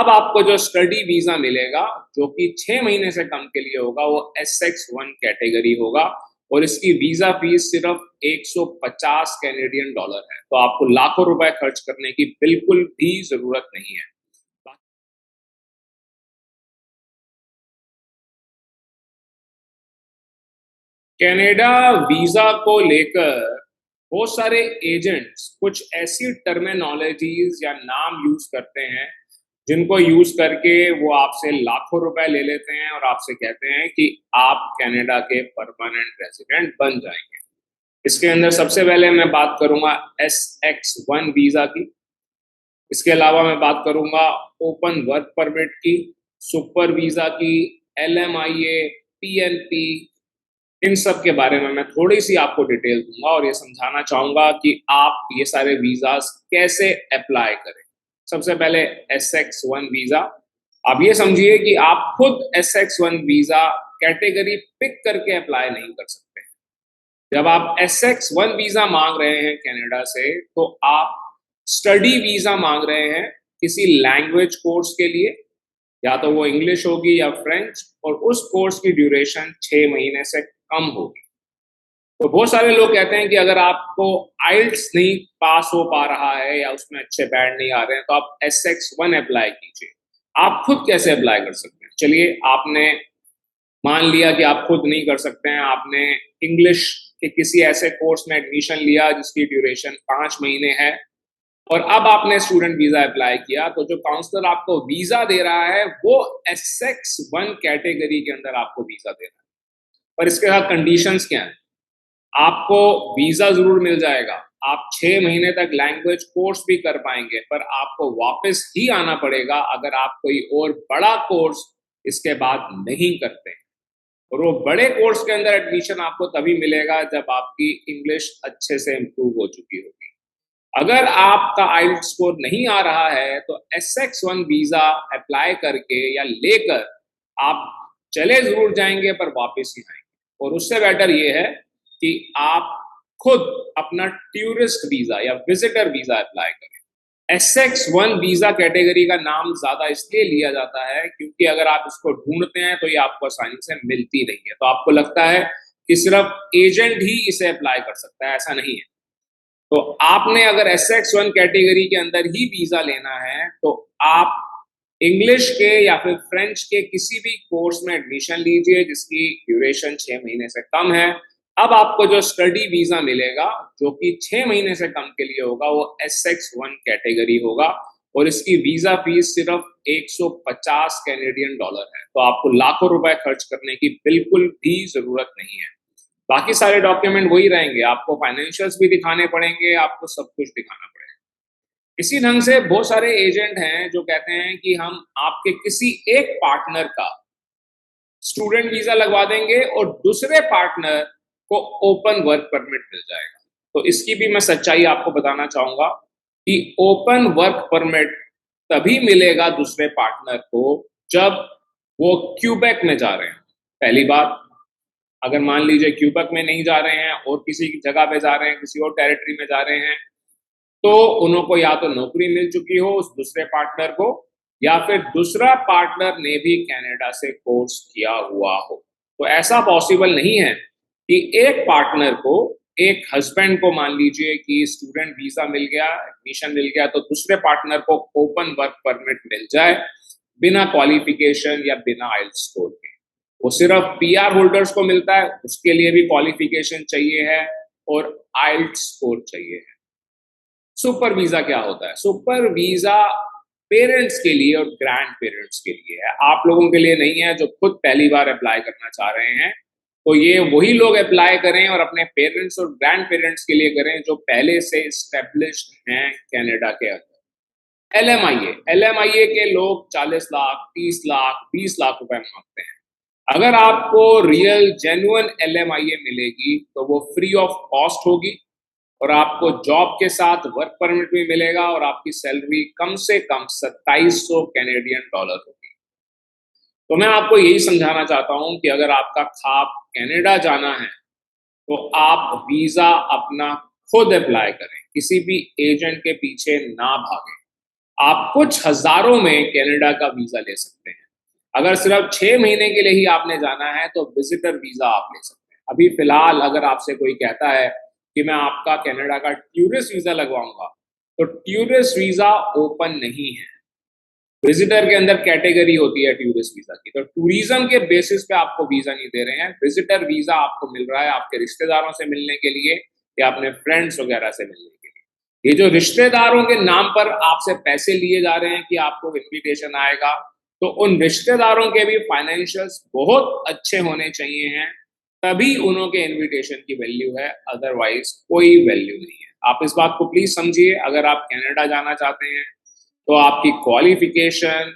अब आपको जो स्टडी वीजा मिलेगा जो कि 6 महीने से कम के लिए होगा वो SX1 कैटेगरी होगा और इसकी वीजा फीस सिर्फ 150 कैनेडियन डॉलर है। तो आपको लाखों रुपए खर्च करने की बिल्कुल भी जरूरत नहीं है। कनाडा वीजा को लेकर बहुत सारे एजेंट्स कुछ ऐसी टर्मिनोलॉजीज या नाम यूज करते हैं जिनको यूज करके वो आपसे लाखों रुपए ले लेते हैं और आपसे कहते हैं कि आप कनाडा के परमानेंट रेजिडेंट बन जाएंगे। इसके अंदर सबसे पहले मैं बात करूंगा SX1 वीजा की। इसके अलावा मैं बात करूंगा ओपन वर्क परमिट की, सुपर वीजा की, LMIA, PNP। इन सब के बारे में मैं थोड़ी सी आपको डिटेल दूंगा और ये समझाना चाहूंगा कि आप ये सारे वीजास कैसे अप्लाई करें। सबसे पहले SX1 वीजा। आप ये समझिए कि आप खुद SX1 वीजा कैटेगरी पिक करके अप्लाई नहीं कर सकते। जब आप SX1 वीजा मांग रहे हैं कनाडा से तो आप स्टडी वीजा मांग रहे हैं किसी लैंग्वेज कोर्स के लिए, या तो वो इंग्लिश होगी या फ्रेंच, और उस कोर्स की ड्यूरेशन 6 महीने से कम होगी। तो बहुत सारे लोग कहते हैं कि अगर आपको आइल्स नहीं पास हो पा रहा है या उसमें अच्छे बैंड नहीं आ रहे हैं तो आप SX1 अप्लाई कीजिए। आप खुद कैसे अप्लाई कर सकते हैं? चलिए, आपने मान लिया कि आप खुद नहीं कर सकते हैं, आपने इंग्लिश के किसी ऐसे कोर्स में एडमिशन लिया जिसकी ड्यूरेशन 5 महीने है और अब आपने स्टूडेंट वीजा अप्लाई किया, तो जो काउंसलर आपको वीजा दे रहा है वो SX1 कैटेगरी के अंदर आपको वीजा दे रहा है। पर इसके साथ कंडीशंस क्या हैं? आपको वीजा जरूर मिल जाएगा, आप 6 महीने तक लैंग्वेज कोर्स भी कर पाएंगे, पर आपको वापस ही आना पड़ेगा अगर आप कोई और बड़ा कोर्स इसके बाद नहीं करते हैं। और वो बड़े कोर्स के अंदर एडमिशन आपको तभी मिलेगा जब आपकी इंग्लिश अच्छे से इम्प्रूव हो चुकी होगी। अगर आपका आइल्स स्कोर नहीं आ रहा है तो SX1 वीजा अप्लाई करके या लेकर आप चले जरूर जाएंगे पर वापस ही आएंगे। और उससे बेटर ये है कि आप खुद अपना टूरिस्ट वीजा या विजिटर वीजा अप्लाई करें। SX1 वीजा कैटेगरी का नाम ज्यादा इसलिए लिया जाता है क्योंकि अगर आप इसको ढूंढते हैं तो ये आपको आसानी से मिलती नहीं है। तो आपको लगता है कि सिर्फ एजेंट ही इसे अप्लाई कर सकता है, ऐसा नहीं है। तो आपने अगर SX1 कैटेगरी के अंदर ही वीजा लेना है तो आप इंग्लिश के या फिर फ्रेंच के किसी भी कोर्स में एडमिशन लीजिए जिसकी ड्यूरेशन 6 महीने से कम है। अब आपको जो स्टडी वीजा मिलेगा जो कि 6 महीने से कम के लिए होगा वो SX1 कैटेगरी होगा और इसकी वीजा फीस सिर्फ 150 कैनेडियन डॉलर है। तो आपको लाखों रुपए खर्च करने की बिल्कुल भी जरूरत नहीं है। बाकी सारे डॉक्यूमेंट वही रहेंगे, आपको फाइनेंशियल्स भी दिखाने पड़ेंगे, आपको सब कुछ दिखाना पड़ेगा। इसी ढंग से बहुत सारे एजेंट हैं जो कहते हैं कि हम आपके किसी एक पार्टनर का स्टूडेंट वीजा लगवा देंगे और दूसरे पार्टनर को ओपन वर्क परमिट मिल जाएगा। तो इसकी भी मैं सच्चाई आपको बताना चाहूंगा कि ओपन वर्क परमिट तभी मिलेगा दूसरे पार्टनर को जब वो क्यूबेक में जा रहे हैं। पहली बात, अगर मान लीजिए क्यूबेक में नहीं जा रहे हैं और किसी जगह पे जा रहे हैं, किसी और टेरिटरी में जा रहे हैं, तो उनको या तो नौकरी मिल चुकी हो उस दूसरे पार्टनर को या फिर दूसरा पार्टनर ने भी कनाडा से कोर्स किया हुआ हो। तो ऐसा पॉसिबल नहीं है कि एक पार्टनर को, एक हस्बैंड को मान लीजिए कि स्टूडेंट वीजा मिल गया, एडमिशन मिल गया, तो दूसरे पार्टनर को ओपन वर्क परमिट मिल जाए बिना क्वालिफिकेशन या बिना आइल्स स्कोर के। वो सिर्फ PR होल्डर्स को मिलता है, उसके लिए भी क्वालिफिकेशन चाहिए है और आइल्स स्कोर चाहिए है। सुपर वीजा क्या होता है? सुपर वीजा पेरेंट्स के लिए और ग्रैंड पेरेंट्स के लिए है, आप लोगों के लिए नहीं है जो खुद पहली बार अप्लाई करना चाह रहे हैं। तो ये वही लोग अप्लाई करें और अपने पेरेंट्स और ग्रैंड पेरेंट्स के लिए करें जो पहले से स्टेब्लिश्ड हैं कनाडा के अंदर। LMIA के लोग 40 लाख, 30 लाख, 20 लाख रुपए मांगते हैं। अगर आपको रियल जेन्युइन LMIA मिलेगी तो वो फ्री ऑफ कॉस्ट होगी और आपको जॉब के साथ वर्क परमिट भी मिलेगा और आपकी सैलरी कम से कम 2700 कैनेडियन डॉलर होगी। तो मैं आपको यही समझाना चाहता हूं कि अगर आपका ख्वाब कनाडा जाना है तो आप वीजा अपना खुद अप्लाई करें, किसी भी एजेंट के पीछे ना भागें। आप कुछ हजारों में कनाडा का वीजा ले सकते हैं। अगर सिर्फ 6 महीने के लिए ही आपने जाना है तो विजिटर वीजा आप ले सकते हैं। अभी फिलहाल अगर आपसे कोई कहता है कि मैं आपका कनाडा का टूरिस्ट वीजा लगवाऊंगा, तो टूरिस्ट वीजा ओपन नहीं है। विजिटर के अंदर कैटेगरी होती है टूरिस्ट वीजा की, तो टूरिज्म के बेसिस पे आपको वीजा नहीं दे रहे हैं। विजिटर वीजा आपको मिल रहा है आपके रिश्तेदारों से मिलने के लिए या अपने फ्रेंड्स वगैरह से मिलने के लिए। ये जो रिश्तेदारों के नाम पर आपसे पैसे लिए जा रहे हैं कि आपको इन्विटेशन आएगा, तो उन रिश्तेदारों के भी फाइनेंशियल्स बहुत अच्छे होने चाहिए हैं, तभी उनके इन्विटेशन की वैल्यू है, अदरवाइज कोई वैल्यू नहीं है। आप इस बात को प्लीज समझिए। अगर आप कनाडा जाना चाहते हैं तो आपकी क्वालिफिकेशन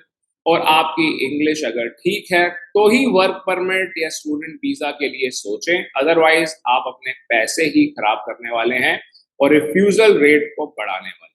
और आपकी इंग्लिश अगर ठीक है तो ही वर्क परमिट या स्टूडेंट वीजा के लिए सोचें, अदरवाइज आप अपने पैसे ही खराब करने वाले हैं और रिफ्यूजल रेट को बढ़ाने वाले हैं।